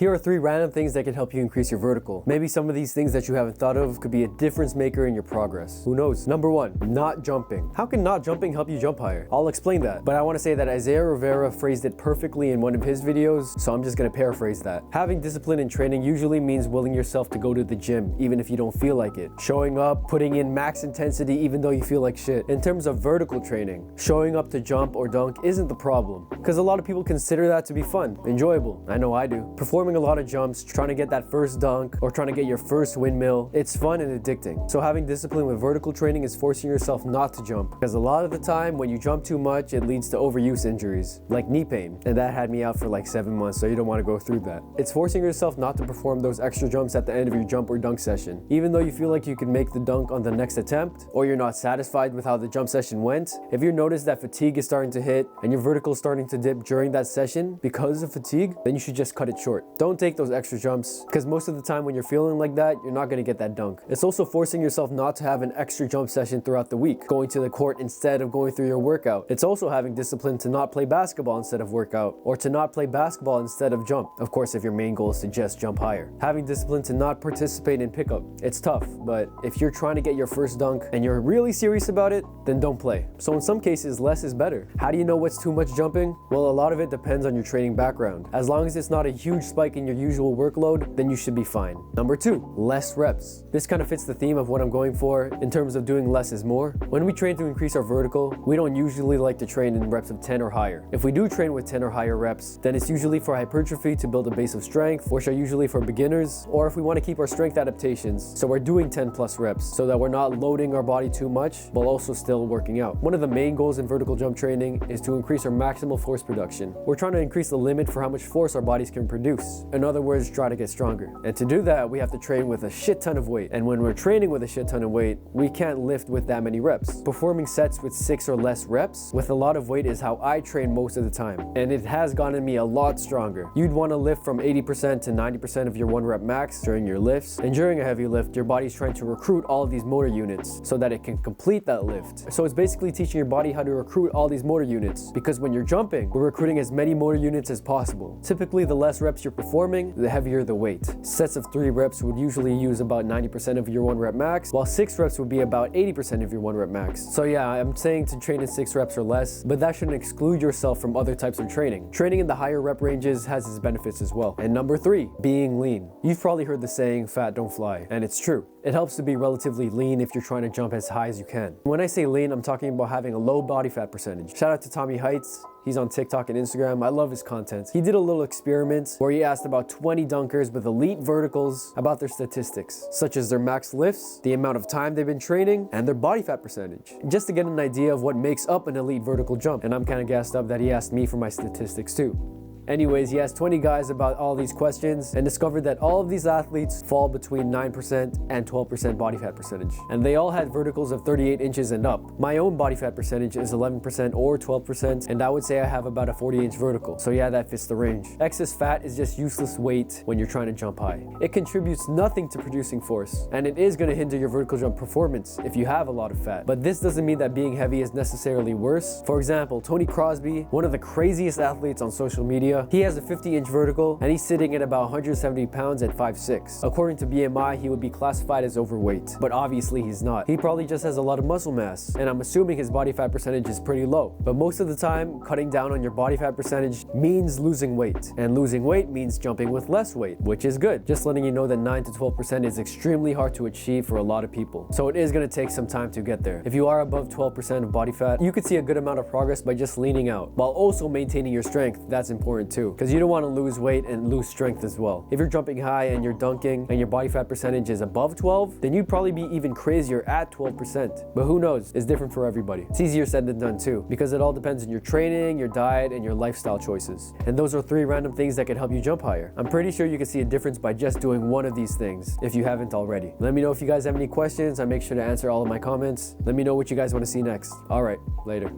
Here are 3 random things that can help you increase your vertical. Maybe some of these things that you haven't thought of could be a difference maker in your progress. Who knows? Number 1, not jumping. How can not jumping help you jump higher? I'll explain that, but I want to say that Isaiah Rivera phrased it perfectly in one of his videos, so I'm just going to paraphrase that. Having discipline in training usually means willing yourself to go to the gym, even if you don't feel like it. Showing up, putting in max intensity even though you feel like shit. In terms of vertical training, showing up to jump or dunk isn't the problem, because a lot of people consider that to be fun, enjoyable. I know I do. Performing a lot of jumps, trying to get that first dunk, or trying to get your first windmill, it's fun and addicting. So having discipline with vertical training is forcing yourself not to jump, because a lot of the time when you jump too much, it leads to overuse injuries, like knee pain, and that had me out for like 7 months, so you don't want to go through that. It's forcing yourself not to perform those extra jumps at the end of your jump or dunk session. Even though you feel like you can make the dunk on the next attempt, or you're not satisfied with how the jump session went, if you notice that fatigue is starting to hit and your vertical is starting to dip during that session because of fatigue, then you should just cut it short. Don't take those extra jumps, because most of the time when you're feeling like that, you're not going to get that dunk. It's also forcing yourself not to have an extra jump session throughout the week, going to the court instead of going through your workout. It's also having discipline to not play basketball instead of workout, or to not play basketball instead of jump. Of course, if your main goal is to just jump higher. Having discipline to not participate in pickup. It's tough, but if you're trying to get your first dunk and you're really serious about it, then don't play. So in some cases, less is better. How do you know what's too much jumping? Well, a lot of it depends on your training background. As long as it's not a huge spike in your usual workload, then you should be fine. Number 2, less reps. This kind of fits the theme of what I'm going for in terms of doing less is more. When we train to increase our vertical, we don't usually like to train in reps of 10 or higher. If we do train with 10 or higher reps, then it's usually for hypertrophy to build a base of strength, which are usually for beginners, or if we want to keep our strength adaptations. So we're doing 10 plus reps so that we're not loading our body too much while also still working out. One of the main goals in vertical jump training is to increase our maximal force production. We're trying to increase the limit for how much force our bodies can produce. In other words, try to get stronger. And to do that, we have to train with a shit ton of weight. And when we're training with a shit ton of weight, we can't lift with that many reps. Performing sets with 6 or less reps with a lot of weight is how I train most of the time. And it has gotten me a lot stronger. You'd want to lift from 80% to 90% of your 1 rep max during your lifts. And during a heavy lift, your body's trying to recruit all of these motor units so that it can complete that lift. So it's basically teaching your body how to recruit all these motor units, because when you're jumping, we're recruiting as many motor units as possible. Typically, the less reps you're performing, the heavier the weight. Sets of 3 reps would usually use about 90% of your 1 rep max, while 6 reps would be about 80% of your 1 rep max. So yeah, I'm saying to train in 6 reps or less, but that shouldn't exclude yourself from other types of training. Training in the higher rep ranges has its benefits as well. And number 3, being lean. You've probably heard the saying, fat don't fly, and it's true. It helps to be relatively lean if you're trying to jump as high as you can. When I say lean, I'm talking about having a low body fat percentage. Shout out to Tommy Heights. He's on TikTok and Instagram. I love his content. He did a little experiment where he asked about 20 dunkers with elite verticals about their statistics, such as their max lifts, the amount of time they've been training, and their body fat percentage, just to get an idea of what makes up an elite vertical jump. And I'm kind of gassed up that he asked me for my statistics too. Anyways, he asked 20 guys about all these questions and discovered that all of these athletes fall between 9% and 12% body fat percentage. And they all had verticals of 38 inches and up. My own body fat percentage is 11% or 12%, and I would say I have about a 40-inch vertical. So yeah, that fits the range. Excess fat is just useless weight when you're trying to jump high. It contributes nothing to producing force, and it is going to hinder your vertical jump performance if you have a lot of fat. But this doesn't mean that being heavy is necessarily worse. For example, Tony Crosby, one of the craziest athletes on social media, he has a 50-inch vertical and he's sitting at about 170 pounds at 5'6". According to BMI, he would be classified as overweight, but obviously he's not. He probably just has a lot of muscle mass, and I'm assuming his body fat percentage is pretty low. But most of the time, cutting down on your body fat percentage means losing weight, and losing weight means jumping with less weight, which is good. Just letting you know that 9 to 12% is extremely hard to achieve for a lot of people. So it is going to take some time to get there. If you are above 12% of body fat, you could see a good amount of progress by just leaning out, while also maintaining your strength. That's important too, because you don't want to lose weight and lose strength as well. If you're jumping high and you're dunking and your body fat percentage is above 12, then you'd probably be even crazier at 12%. But who knows? It's different for everybody. It's easier said than done too, because it all depends on your training, your diet, and your lifestyle choices. And those are 3 random things that can help you jump higher. I'm pretty sure you can see a difference by just doing one of these things if you haven't already. Let me know if you guys have any questions. I make sure to answer all of my comments. Let me know what you guys want to see next. All right, later.